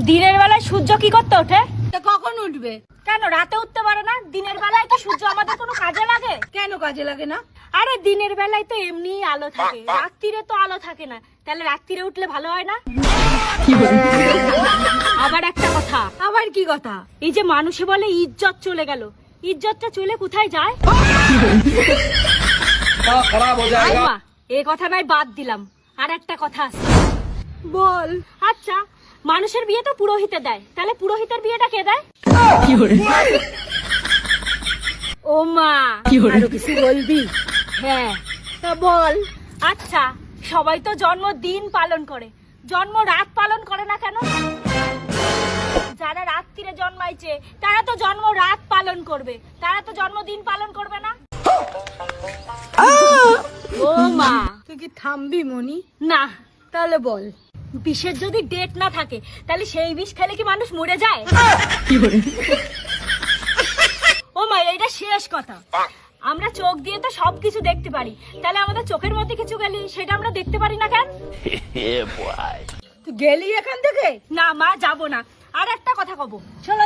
দিনের বেলায় সূর্য কি করতে ওঠে? তা কখন উঠবে? কেন রাতে উঠতে পারে না? দিনের বেলায় কি সূর্য আমাদের কোনো কাজে লাগে? কেন কাজে লাগে না? আরে দিনের বেলায় তো এমনি আলো থাকে, রাত্রিরে তো আলো থাকে না, তাহলে রাত্রিরে উঠলে ভালো হয় না? আবার একটা কথা, আবার কি কথা? এই যে মানুষে বলে ইজ্জত চলে গেল, ইজ্জতটা চলে কোথায় যায়? মা, এই কথা ভাই বাদ দিলাম, আর একটা কথা আছে। বল। আচ্ছা, মানুষের বিয়ে তো পুরোহিতে দেয়, তাহলে পুরোহিতের বিয়েটা কে দেয়? ও মা, আরো কিছু বলবি? হ্যাঁ তা বল। আচ্ছা, সবাই তো জন্মদিন পালন করে, জন্ম রাত পালন করে না কেন? যারা রাত্রিরে জন্মাইছে তারা তো জন্ম রাত পালন করবে, তারা তো জন্মদিন পালন করবে না? ও মা, তুই কি থামবি মনি? না, তাহলে বল। বিষের যদি ডেট না থাকে তাহলে সেই বিষ খেলে কি মানুষ মরে যায়? ও মা, এইটা শেষ কথা। আমরা চোখ দিয়ে তো সবকিছু দেখতে পারি, তাহলে আমাদের চোখের মধ্যে কিছু গেলে সেটা আমরা দেখতে পারি না কেন? তুই গেলি এখান থেকে? না মা, যাবো না। আর একটা কথা কব, চল